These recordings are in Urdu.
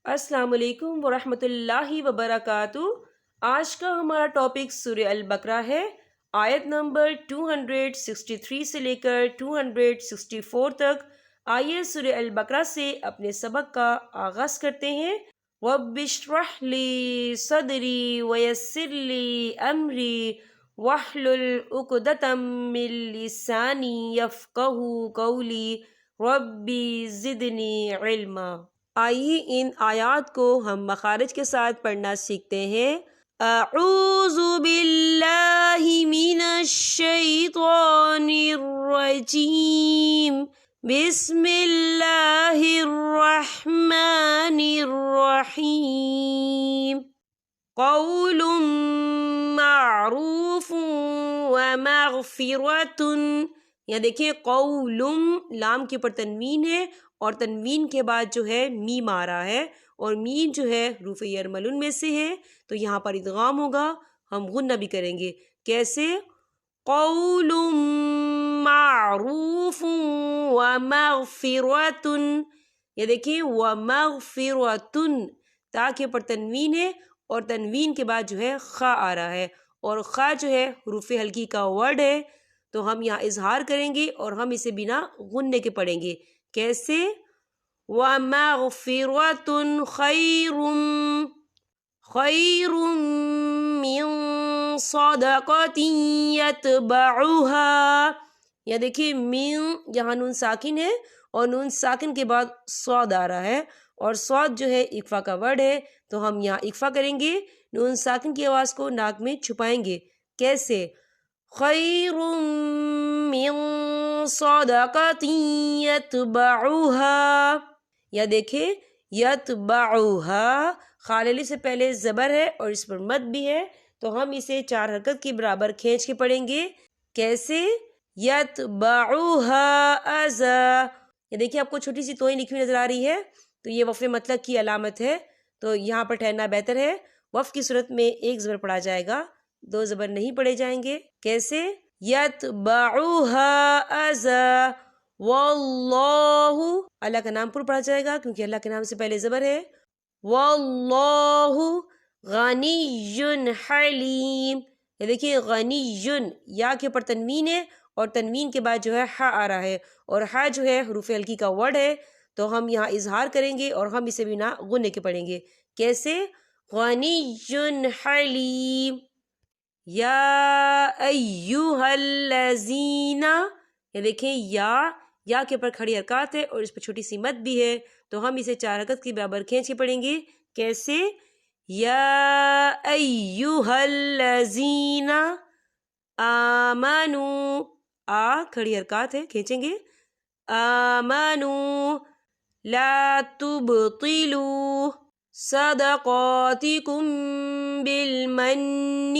السلام علیکم ورحمۃ اللہ وبرکاتہ۔ آج کا ہمارا ٹاپک سورہ البقرہ ہے۔ آیت نمبر 263 سے لے کر 264 تک۔ آئیے سورہ البقرہ سے اپنے سبق کا آغاز کرتے ہیں۔ رب اشرح لی صدری ویسر لی امری واحلل عقدۃ من لسانی یفقہوا قولی ربی زدنی علما۔ آئیے ان آیات کو ہم مخارج کے ساتھ پڑھنا سیکھتے ہیں۔ اعوذ باللہ من الشیطان الرجیم، بسم اللہ الرحمن الرحیم۔ قول معروف ومغفرۃ، یہاں دیکھیں قولم لام کے اوپر تنوین ہے اور تنوین کے بعد جو ہے میم آ رہا ہے، اور میم جو ہے حروف یرملون میں سے ہے، تو یہاں پر ادغام ہوگا، ہم غنہ بھی کریں گے۔ کیسے؟ قول معروف ومغفرۃ، یہ دیکھیں ومغفرۃ، تا کے اوپر تنوین ہے اور تنوین کے بعد جو ہے خا آ رہا ہے، اور خا جو ہے حروف ہلکی کا ورڈ ہے، تو ہم یہاں اظہار کریں گے اور ہم اسے بنا غننے کے پڑھیں گے۔ کیسے؟ وَمَغْفِرَةٌ خَيْرٌ مِّن صَدَقَةٍ يَتْبَعُهَا، یا دیکھیے من، یہاں نون ساکن ہے اور نون ساکن کے بعد صاد آ رہا ہے، اور صاد جو ہے اقفا کا ورڈ ہے، تو ہم یہاں اقفا کریں گے، نون ساکن کی آواز کو ناک میں چھپائیں گے۔ کیسے؟ خیر من صدقۃ یتبعها، یا دیکھیں یتبعها، خاللی سے پہلے زبر ہے اور اس پر مد بھی ہے، تو ہم اسے 4 حرکت کے برابر کھینچ کے پڑھیں گے۔ کیسے؟ یتبعها اذا، یہ دیکھیں آپ کو چھوٹی سی توئیں لکھی ہوئی نظر آ رہی ہے، تو یہ وقف مطلق کی علامت ہے، تو یہاں پر ٹھہرنا بہتر ہے۔ وقف کی صورت میں ایک زبر پڑھا جائے گا، 2 زبر نہیں پڑھے جائیں گے۔ کیسے؟ یتبعها اذا واللہ، اللہ کا نام پر پڑھا جائے گا کیونکہ اللہ کے نام سے پہلے زبر ہے۔ واللہ غنی حلیم، یہ دیکھیے غنی، یا کے اوپر تنوین ہے اور تنوین کے بعد جو ہے ہا آ رہا ہے، اور ہا جو ہے حروف ہلکی کا ورڈ ہے، تو ہم یہاں اظہار کریں گے اور ہم اسے بنا غننے کے پڑھیں گے۔ کیسے؟ غنی حلیم۔ یا ایہا الذین، یہ دیکھیں یا کے اوپر کھڑی حرکات ہے اور اس پر چھوٹی سی مد بھی ہے، تو ہم اسے 4 حرکت کے برابر کھینچ کے پڑھیں گے۔ کیسے؟ یا ایہا الذین آمنوا، کھڑی حرکات ہے، کھینچیں گے۔ آمنوا لا تبطلوا صدقاتکم بالمن،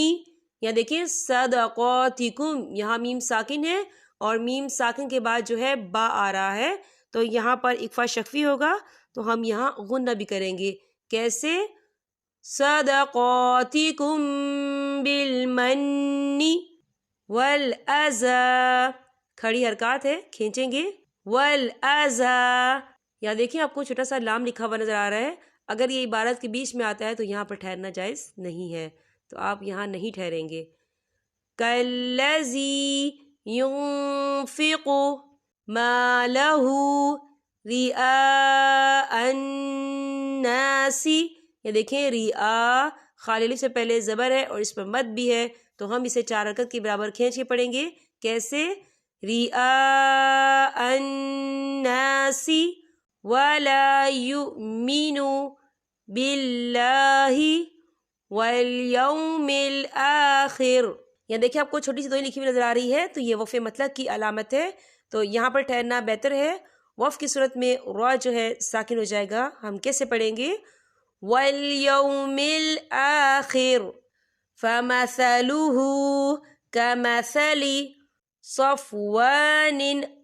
یا دیکھیں صدقاتکم، یہاں میم ساکن ہے اور میم ساکن کے بعد جو ہے با آ رہا ہے، تو یہاں پر اقفا شفوی ہوگا، تو ہم یہاں غنہ بھی کریں گے۔ کیسے؟ صدقاتکم بالمن والاذی، کھڑی حرکات ہے، کھینچیں گے۔ والاذی، یا دیکھیں آپ کو چھوٹا سا لام لکھا ہوا نظر آ رہا ہے، اگر یہ عبارت کے بیچ میں آتا ہے تو یہاں پر ٹھہرنا جائز نہیں ہے، تو آپ یہاں نہیں ٹھہریں گے۔ کالذی ينفق مالہ رئاء الناس، یہ دیکھیں رئاء، خاللی سے پہلے زبر ہے اور اس پر مد بھی ہے، تو ہم اسے 4 حرکت کے برابر کھینچ کے پڑھیں گے۔ کیسے؟ رئاء الناس ولا یؤمن باللہ والیوم الآخر، یہاں دیکھیں آپ کو چھوٹی سی توئیں لکھی ہوئی نظر آ رہی ہے، تو یہ وقف مطلق کی علامت ہے، تو یہاں پر ٹھہرنا بہتر ہے۔ وقف کی صورت میں را جو ہے ساکن ہو جائے گا، ہم کیسے پڑھیں گے؟ والیوم الآخر فمثلہ کمثل صفوان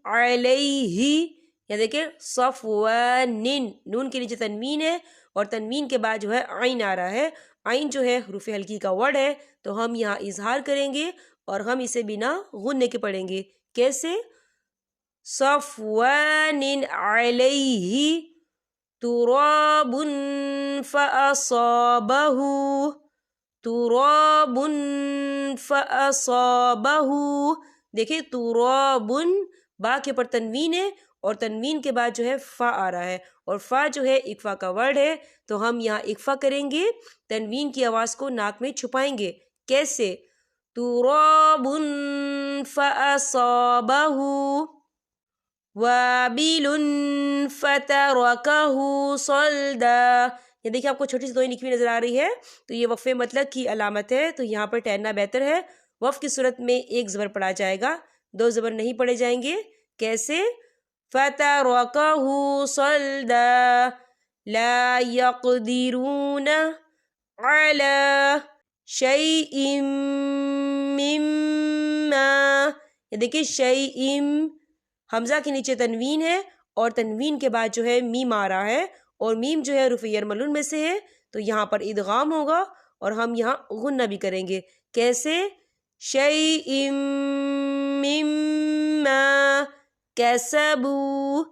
علیہ، یا دیکھیں صفوان، نون کے نیچے تنوین ہے اور تنوین کے بعد جو ہے عین آ رہا ہے، عین جو ہے حروف ہلکی کا ورڈ ہے، تو ہم یہاں اظہار کریں گے اور ہم اسے بنا غننے کے پڑھیں گے۔ کیسے؟ صفوان علیہ تراب فأصابه، تراب فأصابه. دیکھیں تراب با کے پر تنوین ہے اور تنوین کے بعد جو ہے فا آ رہا ہے، اور فا جو ہے اکفا کا ورڈ ہے، تو ہم یہاں اکفا کریں گے، تنوین کی آواز کو ناک میں چھپائیں گے. کیسے؟ تراب فأصابہ وابل فترکہ صلدا. یہ دیکھیں آپ کو چھوٹی سی دوئی لکھی ہوئی نظر آ رہی ہے، تو یہ وقف مطلق کی علامت ہے، تو یہاں پر ٹھہرنا بہتر ہے. وقف کی صورت میں ایک زبر پڑھا جائے گا، دو زبر نہیں پڑھے جائیں گے. کیسے؟ فترکہ صلدا لا یقدرون علی شیء مما. یہ دیکھیں شیء حمزہ کے نیچے تنوین ہے اور تنوین کے بعد جو ہے میم آ رہا ہے، اور میم جو ہے حروف یرملون میں سے ہے، تو یہاں پر ادغام ہوگا اور ہم یہاں غنہ بھی کریں گے. کیسے؟ شیء مما کسبوا.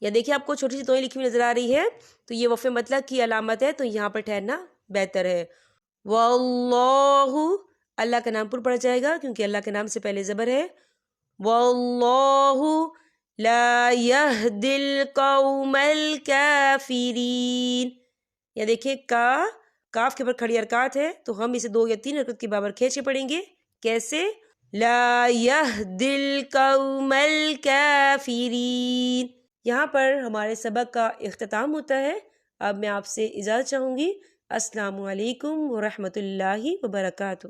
یا دیکھیں آپ کو چھوٹی سی توئی لکھی ہوئی نظر آ رہی ہے، تو یہ وقف مطلق کی علامت ہے، تو یہاں پر ٹھہرنا بہتر ہے. واللہ، اللہ کا نام پر پڑھا جائے گا کیونکہ اللہ کے نام سے پہلے زبر ہے. واللہ لا یہدی القوم الکافرین. یا دیکھیں کاف کے پر کھڑی حرکات ہے، تو ہم اسے 2 یا 3 حرکت کے برابر کھینچ کے پڑھیں گے. کیسے؟ لا یہدی القوم الکافرین. یہاں پر ہمارے سبق کا اختتام ہوتا ہے. اب میں آپ سے اجازت چاہوں گی. السلام علیکم ورحمۃ اللہ وبرکاتہ.